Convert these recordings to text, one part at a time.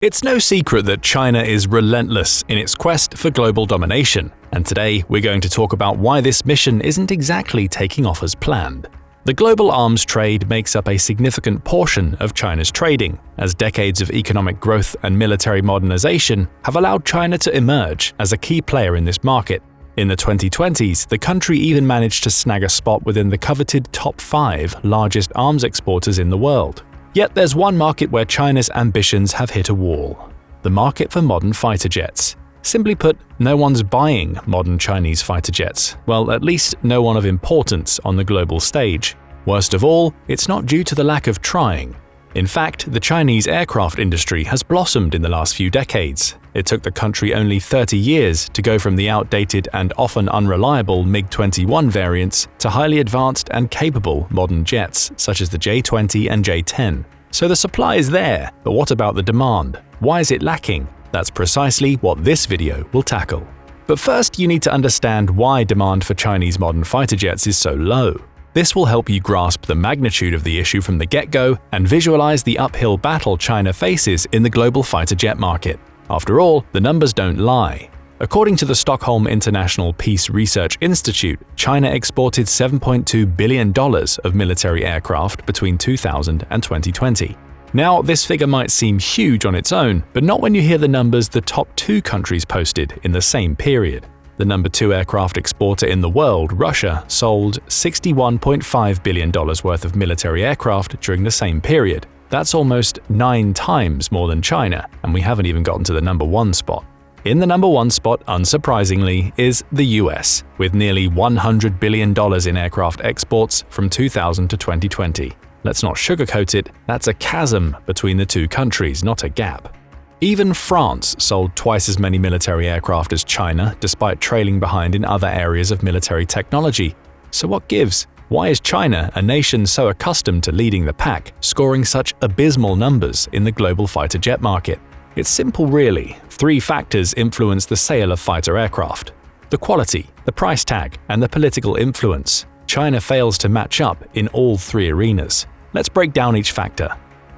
It's no secret that China is relentless in its quest for global domination, and today we're going to talk about why this mission isn't exactly taking off as planned. The global arms trade makes up a significant portion of China's trading, as decades of economic growth and military modernization have allowed China to emerge as a key player in this market. In the 2020s, the country even managed to snag a spot within the coveted top 5 largest arms exporters in the world. Yet there's one market where China's ambitions have hit a wall: the market for modern fighter jets. Simply put, no one's buying modern Chinese fighter jets. Well, at least no one of importance on the global stage. Worst of all, it's not due to the lack of trying. In fact, the Chinese aircraft industry has blossomed in the last few decades. It took the country only 30 years to go from the outdated and often unreliable MiG-21 variants to highly advanced and capable modern jets such as the J-20 and J-10. So the supply is there, but what about the demand? Why is it lacking? That's precisely what this video will tackle. But first, you need to understand why demand for Chinese modern fighter jets is so low. This will help you grasp the magnitude of the issue from the get-go and visualize the uphill battle China faces in the global fighter jet market. After all, the numbers don't lie. According to the Stockholm International Peace Research Institute, China exported $7.2 billion of military aircraft between 2000 and 2020. Now, this figure might seem huge on its own, but not when you hear the numbers the top 2 countries posted in the same period. The number 2 aircraft exporter in the world, Russia, sold $61.5 billion worth of military aircraft during the same period. That's almost 9 times more than China, and we haven't even gotten to the number 1 spot. In the number 1 spot, unsurprisingly, is the US, with nearly $100 billion in aircraft exports from 2000 to 2020. Let's not sugarcoat it, that's a chasm between the 2 countries, not a gap. Even France sold twice as many military aircraft as China, despite trailing behind in other areas of military technology. So what gives? Why is China, a nation so accustomed to leading the pack, scoring such abysmal numbers in the global fighter jet market? It's simple really. 3 factors influence the sale of fighter aircraft: the quality, the price tag, and the political influence. China fails to match up in all 3 arenas. Let's break down each factor.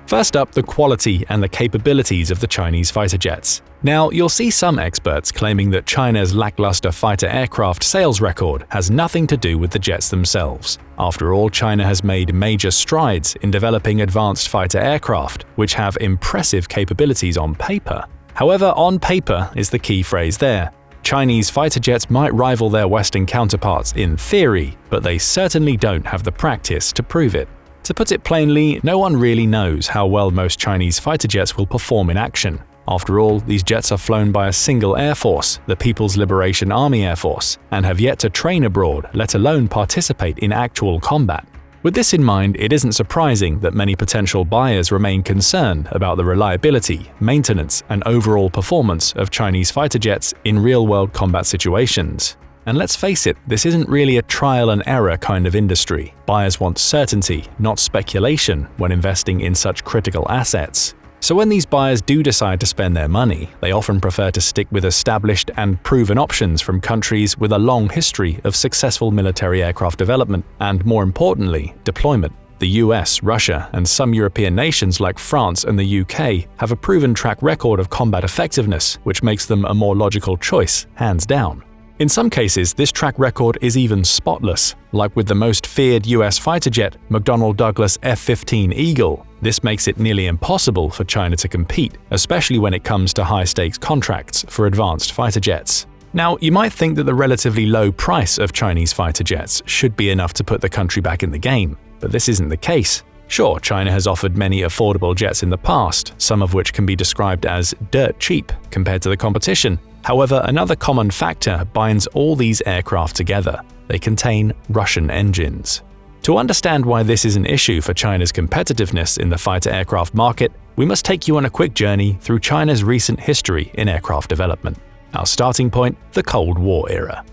First up, the quality and the capabilities of the Chinese fighter jets. Now, you'll see some experts claiming that China's lackluster fighter aircraft sales record has nothing to do with the jets themselves. After all, China has made major strides in developing advanced fighter aircraft, which have impressive capabilities on paper. However, on paper is the key phrase there. Chinese fighter jets might rival their Western counterparts in theory, but they certainly don't have the practice to prove it. To put it plainly, no one really knows how well most Chinese fighter jets will perform in action. After all, these jets are flown by a single air force, the People's Liberation Army Air Force, and have yet to train abroad, let alone participate in actual combat. With this in mind, it isn't surprising that many potential buyers remain concerned about the reliability, maintenance, and overall performance of Chinese fighter jets in real-world combat situations. And let's face it, this isn't really a trial and error kind of industry. Buyers want certainty, not speculation, when investing in such critical assets. So when these buyers do decide to spend their money, they often prefer to stick with established and proven options from countries with a long history of successful military aircraft development and, more importantly, deployment. The US, Russia, and some European nations like France and the UK have a proven track record of combat effectiveness, which makes them a more logical choice, hands down. In some cases, this track record is even spotless, like with the most feared US fighter jet, McDonnell Douglas F-15 Eagle. This makes it nearly impossible for China to compete, especially when it comes to high-stakes contracts for advanced fighter jets. Now, you might think that the relatively low price of Chinese fighter jets should be enough to put the country back in the game, but this isn't the case. Sure, China has offered many affordable jets in the past, some of which can be described as dirt cheap compared to the competition. However, another common factor binds all these aircraft together: they contain Russian engines. To understand why this is an issue for China's competitiveness in the fighter aircraft market, we must take you on a quick journey through China's recent history in aircraft development. Our starting point, the Cold War era.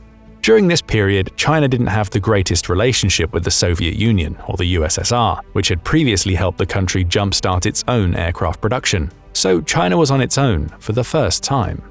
During this period, China didn't have the greatest relationship with the Soviet Union or the USSR, which had previously helped the country jumpstart its own aircraft production. So China was on its own for the first time.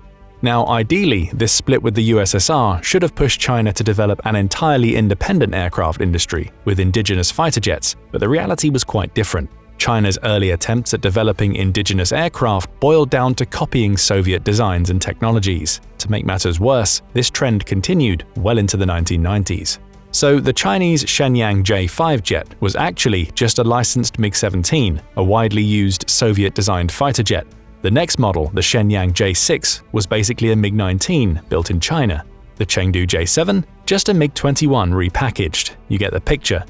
Now, ideally, this split with the USSR should have pushed China to develop an entirely independent aircraft industry with indigenous fighter jets, but the reality was quite different. China's early attempts at developing indigenous aircraft boiled down to copying Soviet designs and technologies. To make matters worse, this trend continued well into the 1990s. So the Chinese Shenyang J-5 jet was actually just a licensed MiG-17, a widely used Soviet-designed fighter jet. The next model, the Shenyang J-6, was basically a MiG-19 built in China. The Chengdu J-7, just a MiG-21 repackaged. You get the picture.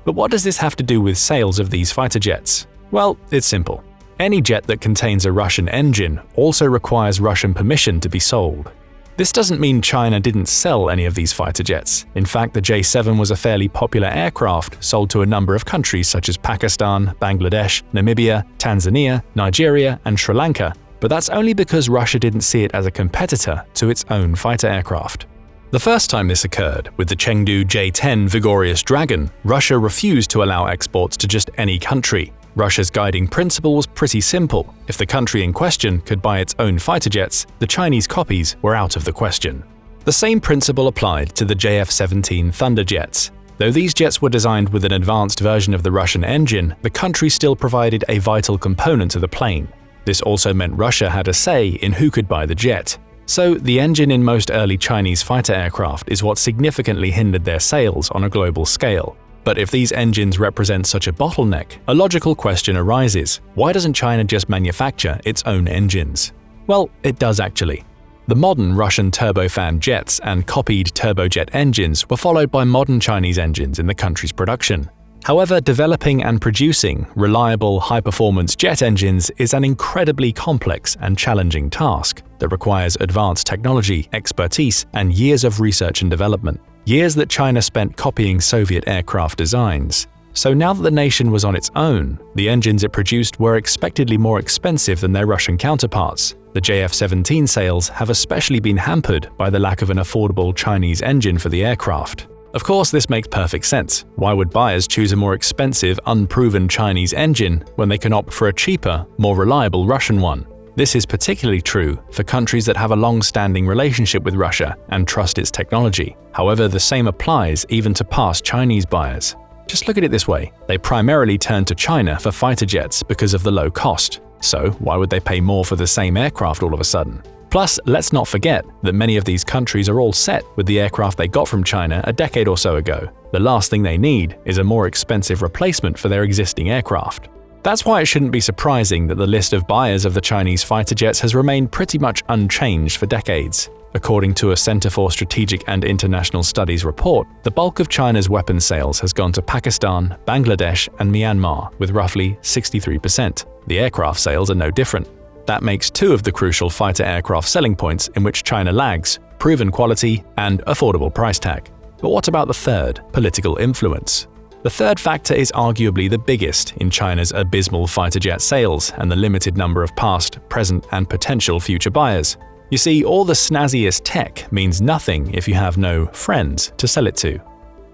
But what does this have to do with sales of these fighter jets? Well, it's simple. Any jet that contains a Russian engine also requires Russian permission to be sold. This doesn't mean China didn't sell any of these fighter jets. In fact, the J-7 was a fairly popular aircraft sold to a number of countries such as Pakistan, Bangladesh, Namibia, Tanzania, Nigeria, and Sri Lanka, but that's only because Russia didn't see it as a competitor to its own fighter aircraft. The first time this occurred, with the Chengdu J-10 Vigorious Dragon, Russia refused to allow exports to just any country. Russia's guiding principle was pretty simple. If the country in question could buy its own fighter jets, the Chinese copies were out of the question. The same principle applied to the JF-17 Thunderjets. Though these jets were designed with an advanced version of the Russian engine, the country still provided a vital component to the plane. This also meant Russia had a say in who could buy the jet. So, the engine in most early Chinese fighter aircraft is what significantly hindered their sales on a global scale. But if these engines represent such a bottleneck, a logical question arises: why doesn't China just manufacture its own engines? Well, it does actually. The modern Russian turbofan jets and copied turbojet engines were followed by modern Chinese engines in the country's production. However, developing and producing reliable, high-performance jet engines is an incredibly complex and challenging task that requires advanced technology, expertise, and years of research and development. Years that China spent copying Soviet aircraft designs. So now that the nation was on its own, the engines it produced were expectedly more expensive than their Russian counterparts. The JF-17 sales have especially been hampered by the lack of an affordable Chinese engine for the aircraft. Of course, this makes perfect sense. Why would buyers choose a more expensive, unproven Chinese engine when they can opt for a cheaper, more reliable Russian one? This is particularly true for countries that have a long-standing relationship with Russia and trust its technology. However, the same applies even to past Chinese buyers. Just look at it this way: they primarily turn to China for fighter jets because of the low cost. So, why would they pay more for the same aircraft all of a sudden? Plus, let's not forget that many of these countries are all set with the aircraft they got from China a decade or so ago. The last thing they need is a more expensive replacement for their existing aircraft. That's why it shouldn't be surprising that the list of buyers of the Chinese fighter jets has remained pretty much unchanged for decades. According to a Center for Strategic and International Studies report, the bulk of China's weapons sales has gone to Pakistan, Bangladesh, and Myanmar, with roughly 63%. The aircraft sales are no different. That makes two of the crucial fighter aircraft selling points in which China lags: proven quality and affordable price tag. But what about the third, political influence? The third factor is arguably the biggest in China's abysmal fighter jet sales and the limited number of past, present, and potential future buyers. You see, all the snazziest tech means nothing if you have no friends to sell it to.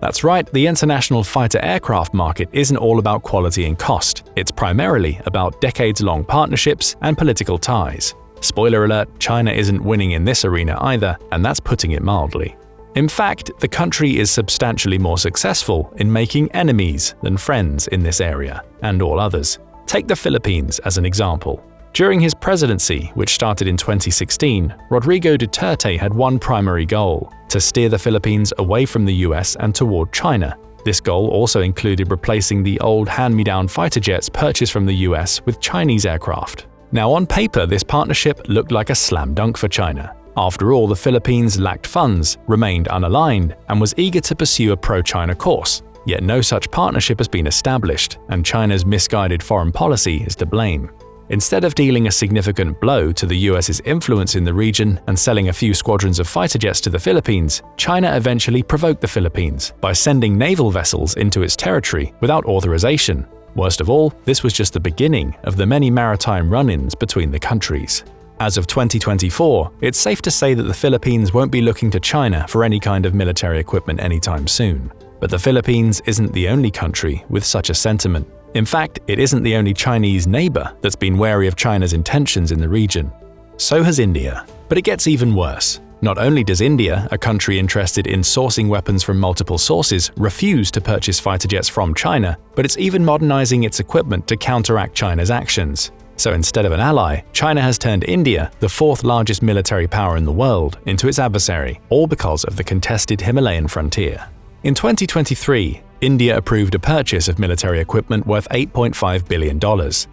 That's right, the international fighter aircraft market isn't all about quality and cost. It's primarily about decades-long partnerships and political ties. Spoiler alert, China isn't winning in this arena either, and that's putting it mildly. In fact, the country is substantially more successful in making enemies than friends in this area, and all others. Take the Philippines as an example. During his presidency, which started in 2016, Rodrigo Duterte had one primary goal: to steer the Philippines away from the US and toward China. This goal also included replacing the old hand-me-down fighter jets purchased from the US with Chinese aircraft. Now, on paper, this partnership looked like a slam dunk for China. After all, the Philippines lacked funds, remained unaligned, and was eager to pursue a pro-China course. Yet no such partnership has been established, and China's misguided foreign policy is to blame. Instead of dealing a significant blow to the US's influence in the region and selling a few squadrons of fighter jets to the Philippines, China eventually provoked the Philippines by sending naval vessels into its territory without authorization. Worst of all, this was just the beginning of the many maritime run-ins between the countries. As of 2024, it's safe to say that the Philippines won't be looking to China for any kind of military equipment anytime soon. But the Philippines isn't the only country with such a sentiment. In fact, it isn't the only Chinese neighbor that's been wary of China's intentions in the region. So has India. But it gets even worse. Not only does India, a country interested in sourcing weapons from multiple sources, refuse to purchase fighter jets from China, but it's even modernizing its equipment to counteract China's actions. So instead of an ally, China has turned India, the fourth largest military power in the world, into its adversary, all because of the contested Himalayan frontier. In 2023, India approved a purchase of military equipment worth $8.5 billion,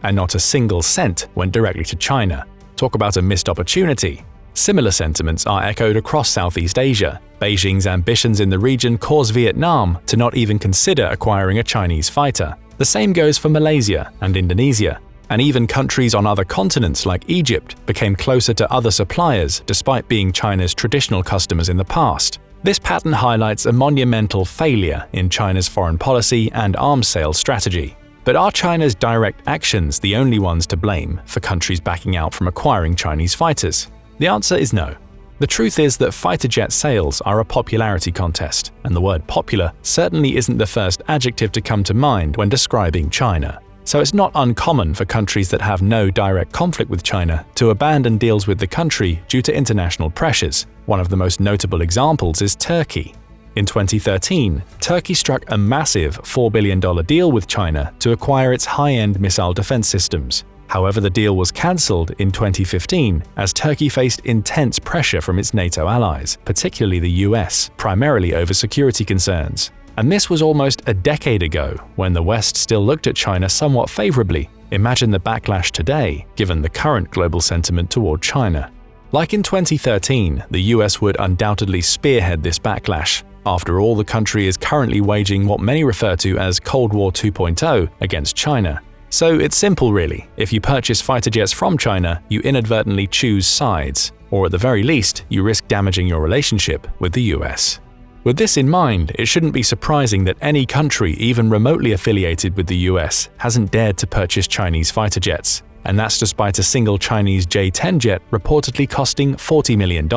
and not a single cent went directly to China. Talk about a missed opportunity. Similar sentiments are echoed across Southeast Asia. Beijing's ambitions in the region cause Vietnam to not even consider acquiring a Chinese fighter. The same goes for Malaysia and Indonesia. And even countries on other continents like Egypt became closer to other suppliers despite being China's traditional customers in the past. This pattern highlights a monumental failure in China's foreign policy and arms sales strategy. But are China's direct actions the only ones to blame for countries backing out from acquiring Chinese fighters? The answer is no. The truth is that fighter jet sales are a popularity contest, and the word popular certainly isn't the first adjective to come to mind when describing China. So it's not uncommon for countries that have no direct conflict with China to abandon deals with the country due to international pressures. One of the most notable examples is Turkey. In 2013, Turkey struck a massive $4 billion deal with China to acquire its high-end missile defense systems. However, the deal was cancelled in 2015 as Turkey faced intense pressure from its NATO allies, particularly the US, primarily over security concerns. And this was almost a decade ago, when the West still looked at China somewhat favorably. Imagine the backlash today, given the current global sentiment toward China. Like in 2013, the US would undoubtedly spearhead this backlash. After all, the country is currently waging what many refer to as Cold War 2.0 against China. So it's simple really. If you purchase fighter jets from China, you inadvertently choose sides, or at the very least, you risk damaging your relationship with the US. With this in mind, it shouldn't be surprising that any country even remotely affiliated with the US hasn't dared to purchase Chinese fighter jets. And that's despite a single Chinese J-10 jet reportedly costing $40 million,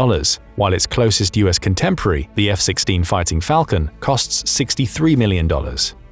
while its closest US contemporary, the F-16 Fighting Falcon, costs $63 million.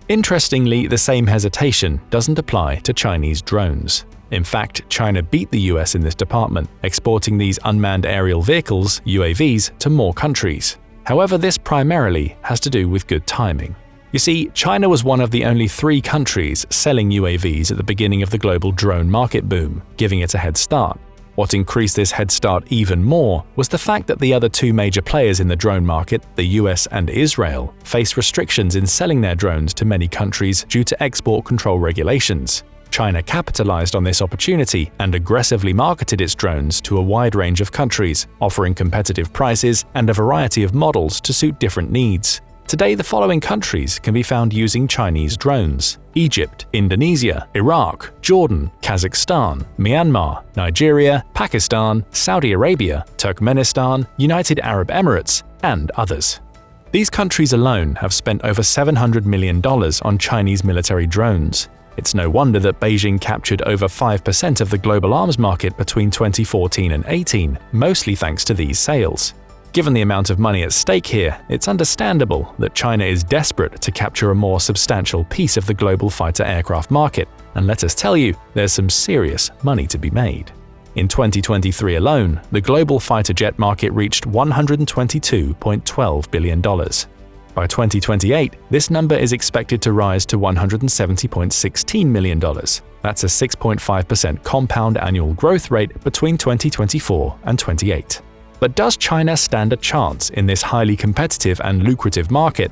Interestingly, the same hesitation doesn't apply to Chinese drones. In fact, China beat the US in this department, exporting these unmanned aerial vehicles, UAVs, to more countries. However, this primarily has to do with good timing. You see, China was one of the only 3 countries selling UAVs at the beginning of the global drone market boom, giving it a head start. What increased this head start even more was the fact that the other 2 major players in the drone market, the US and Israel, faced restrictions in selling their drones to many countries due to export control regulations. China capitalized on this opportunity and aggressively marketed its drones to a wide range of countries, offering competitive prices and a variety of models to suit different needs. Today, the following countries can be found using Chinese drones: Egypt, Indonesia, Iraq, Jordan, Kazakhstan, Myanmar, Nigeria, Pakistan, Saudi Arabia, Turkmenistan, United Arab Emirates, and others. These countries alone have spent over $700 million on Chinese military drones. It's no wonder that Beijing captured over 5% of the global arms market between 2014 and 18, mostly thanks to these sales. Given the amount of money at stake here, it's understandable that China is desperate to capture a more substantial piece of the global fighter aircraft market, and let us tell you, there's some serious money to be made. In 2023 alone, the global fighter jet market reached $122.12 billion. By 2028, this number is expected to rise to $170.16 million. That's a 6.5% compound annual growth rate between 2024 and 28. But does China stand a chance in this highly competitive and lucrative market?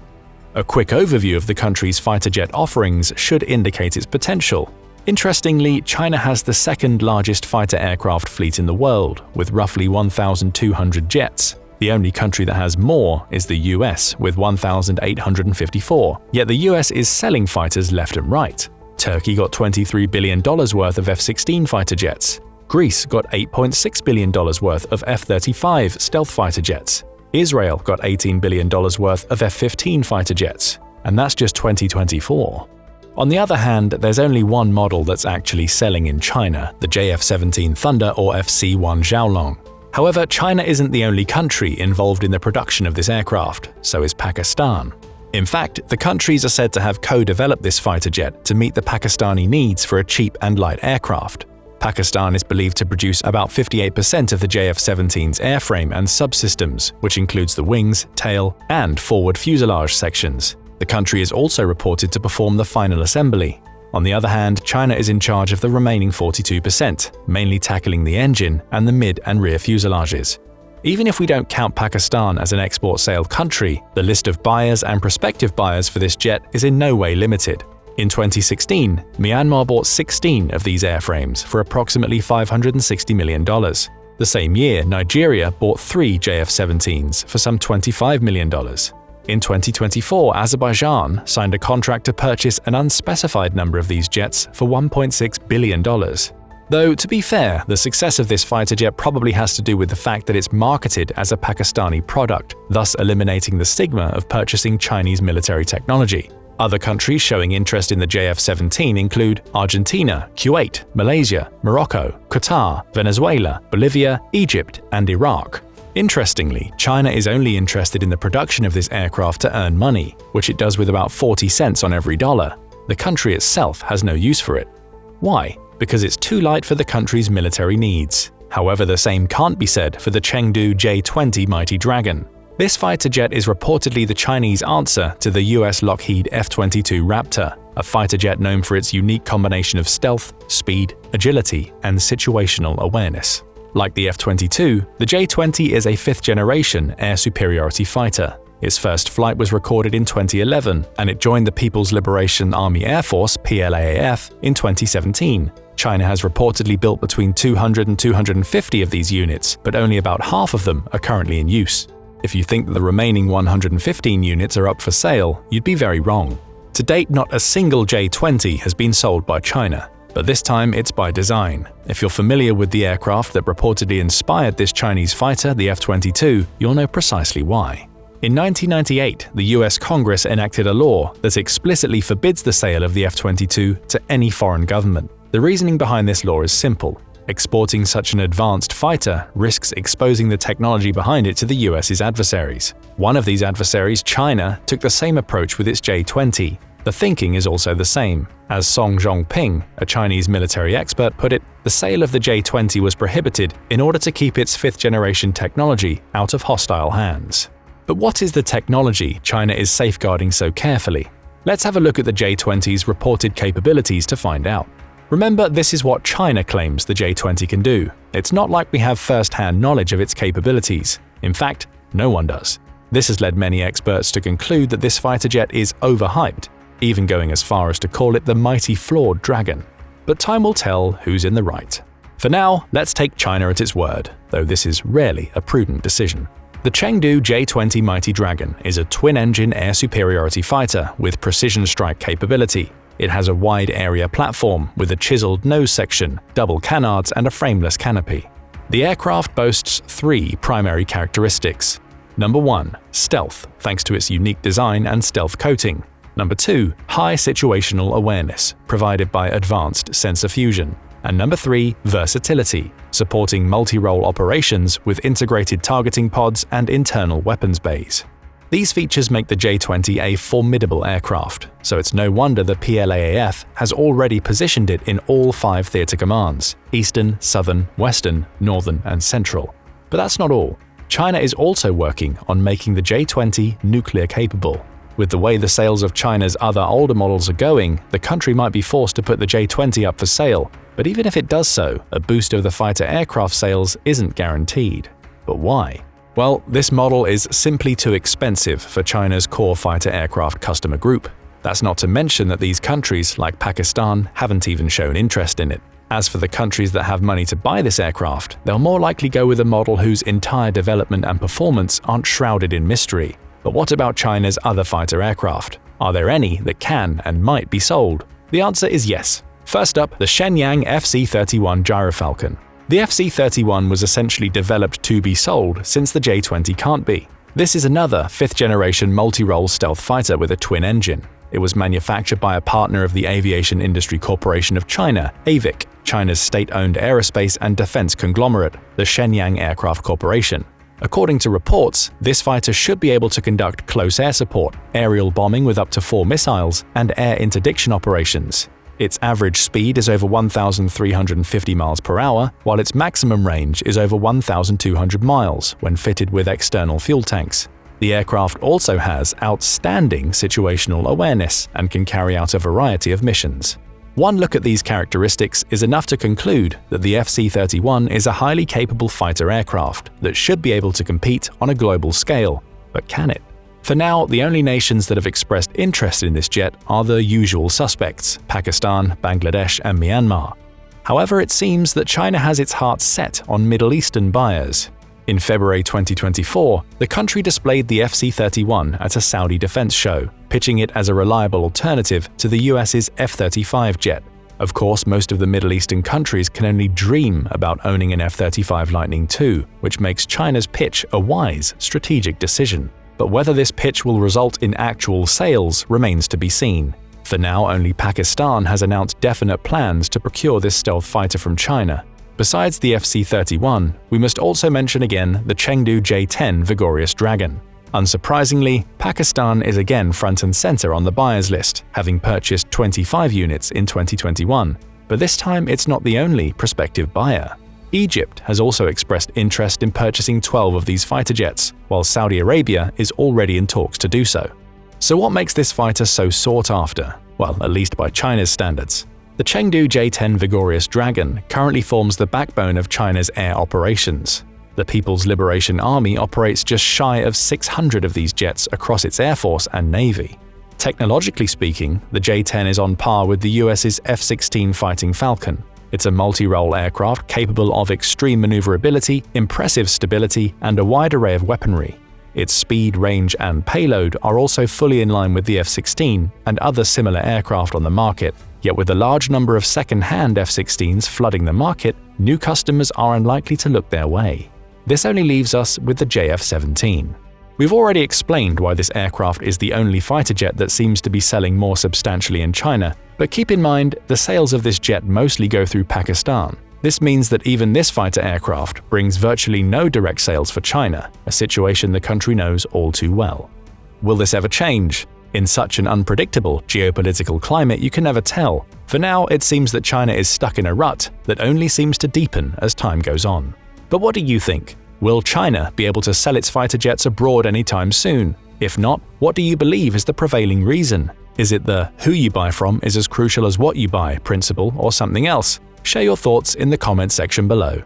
A quick overview of the country's fighter jet offerings should indicate its potential. Interestingly, China has the second largest fighter aircraft fleet in the world, with roughly 1,200 jets. The only country that has more is the US, with 1,854, yet the US is selling fighters left and right. Turkey got $23 billion worth of F-16 fighter jets. Greece got $8.6 billion worth of F-35 stealth fighter jets. Israel got $18 billion worth of F-15 fighter jets. And that's just 2024. On the other hand, there's only one model that's actually selling in China, the JF-17 Thunder or FC-1 Xiaolong. However, China isn't the only country involved in the production of this aircraft, so is Pakistan. In fact, the countries are said to have co-developed this fighter jet to meet the Pakistani needs for a cheap and light aircraft. Pakistan is believed to produce about 58% of the JF-17's airframe and subsystems, which includes the wings, tail, and forward fuselage sections. The country is also reported to perform the final assembly. On the other hand, China is in charge of the remaining 42%, mainly tackling the engine and the mid and rear fuselages. Even if we don't count Pakistan as an export sale country, the list of buyers and prospective buyers for this jet is in no way limited. In 2016, Myanmar bought 16 of these airframes for approximately $560 million. The same year, Nigeria bought 3 JF-17s for some $25 million. In 2024, Azerbaijan signed a contract to purchase an unspecified number of these jets for $1.6 billion. Though, to be fair, the success of this fighter jet probably has to do with the fact that it's marketed as a Pakistani product, thus eliminating the stigma of purchasing Chinese military technology. Other countries showing interest in the JF-17 include Argentina, Kuwait, Malaysia, Morocco, Qatar, Venezuela, Bolivia, Egypt, and Iraq. Interestingly, China is only interested in the production of this aircraft to earn money, which it does with about 40 cents on every dollar. The country itself has no use for it. Why? Because it's too light for the country's military needs. However, the same can't be said for the Chengdu J-20 Mighty Dragon. This fighter jet is reportedly the Chinese answer to the US Lockheed F-22 Raptor, a fighter jet known for its unique combination of stealth, speed, agility, and situational awareness. Like the F-22, the J-20 is a fifth-generation air superiority fighter. Its first flight was recorded in 2011, and it joined the People's Liberation Army Air Force (PLAAF) in 2017. China has reportedly built between 200 and 250 of these units, but only about half of them are currently in use. If you think that the remaining 115 units are up for sale, you'd be very wrong. To date, not a single J-20 has been sold by China, but this time it's by design. If you're familiar with the aircraft that reportedly inspired this Chinese fighter, the F-22, you'll know precisely why. In 1998, the US Congress enacted a law that explicitly forbids the sale of the F-22 to any foreign government. The reasoning behind this law is simple. Exporting such an advanced fighter risks exposing the technology behind it to the US's adversaries. One of these adversaries, China, took the same approach with its J-20. The thinking is also the same. As Song Zhongping, a Chinese military expert, put it, the sale of the J-20 was prohibited in order to keep its fifth-generation technology out of hostile hands. But what is the technology China is safeguarding so carefully? Let's have a look at the J-20's reported capabilities to find out. Remember, this is what China claims the J-20 can do. It's not like we have first-hand knowledge of its capabilities. In fact, no one does. This has led many experts to conclude that this fighter jet is overhyped, even going as far as to call it the mighty flawed dragon. But time will tell who's in the right. For now, let's take China at its word, though this is rarely a prudent decision. The Chengdu J-20 Mighty Dragon is a twin-engine air superiority fighter with precision strike capability. It has a wide-area platform with a chiseled nose section, double canards, and a frameless canopy. The aircraft boasts 3 primary characteristics. Number 1. Stealth, thanks to its unique design and stealth coating. Number 2. High situational awareness, provided by advanced sensor fusion. And number 3. Versatility, supporting multi-role operations with integrated targeting pods and internal weapons bays. These features make the J-20 a formidable aircraft, so it's no wonder the PLAAF has already positioned it in all 5 theater commands – Eastern, Southern, Western, Northern, and Central. But that's not all. China is also working on making the J-20 nuclear capable. With the way the sales of China's other older models are going, the country might be forced to put the J-20 up for sale, but even if it does so, a boost of the fighter aircraft sales isn't guaranteed. But why? Well, this model is simply too expensive for China's core fighter aircraft customer group. That's not to mention that these countries, like Pakistan, haven't even shown interest in it. As for the countries that have money to buy this aircraft, they'll more likely go with a model whose entire development and performance aren't shrouded in mystery. But what about China's other fighter aircraft? Are there any that can and might be sold? The answer is yes. First up, the Shenyang FC-31 Gyrofalcon. The FC-31 was essentially developed to be sold since the J-20 can't be. This is another 5th-generation multi-role stealth fighter with a twin engine. It was manufactured by a partner of the Aviation Industry Corporation of China, AVIC, China's state-owned aerospace and defense conglomerate, the Shenyang Aircraft Corporation. According to reports, this fighter should be able to conduct close air support, aerial bombing with up to 4 missiles, and air interdiction operations. Its average speed is over 1,350 miles per hour, while its maximum range is over 1,200 miles when fitted with external fuel tanks. The aircraft also has outstanding situational awareness and can carry out a variety of missions. One look at these characteristics is enough to conclude that the FC-31 is a highly capable fighter aircraft that should be able to compete on a global scale. But can it? For now, the only nations that have expressed interest in this jet are the usual suspects: Pakistan, Bangladesh, and Myanmar. However, it seems that China has its heart set on Middle Eastern buyers. In February 2024, the country displayed the FC-31 at a Saudi defense show, pitching it as a reliable alternative to the US's F-35 jet. Of course, most of the Middle Eastern countries can only dream about owning an F-35 Lightning II, which makes China's pitch a wise, strategic decision. But whether this pitch will result in actual sales remains to be seen. For now, only Pakistan has announced definite plans to procure this stealth fighter from China. Besides the FC-31, we must also mention again the Chengdu J-10 Vigorious Dragon. Unsurprisingly, Pakistan is again front and center on the buyers list, having purchased 25 units in 2021. But this time it's not the only prospective buyer. Egypt has also expressed interest in purchasing 12 of these fighter jets, while Saudi Arabia is already in talks to do so. So what makes this fighter so sought after? Well, at least by China's standards. The Chengdu J-10 Vigorious Dragon currently forms the backbone of China's air operations. The People's Liberation Army operates just shy of 600 of these jets across its air force and navy. Technologically speaking, the J-10 is on par with the US's F-16 Fighting Falcon. It's a multi-role aircraft capable of extreme maneuverability, impressive stability, and a wide array of weaponry. Its speed, range, and payload are also fully in line with the F-16 and other similar aircraft on the market. Yet with a large number of second-hand F-16s flooding the market, new customers are unlikely to look their way. This only leaves us with the JF-17. We've already explained why this aircraft is the only fighter jet that seems to be selling more substantially in China, but keep in mind the sales of this jet mostly go through Pakistan. This means that even this fighter aircraft brings virtually no direct sales for China, a situation the country knows all too well. Will this ever change? In such an unpredictable geopolitical climate, you can never tell. For now, it seems that China is stuck in a rut that only seems to deepen as time goes on. But what do you think? Will China be able to sell its fighter jets abroad anytime soon? If not, what do you believe is the prevailing reason? Is it the "who you buy from is as crucial as what you buy" principle or something else? Share your thoughts in the comment section below.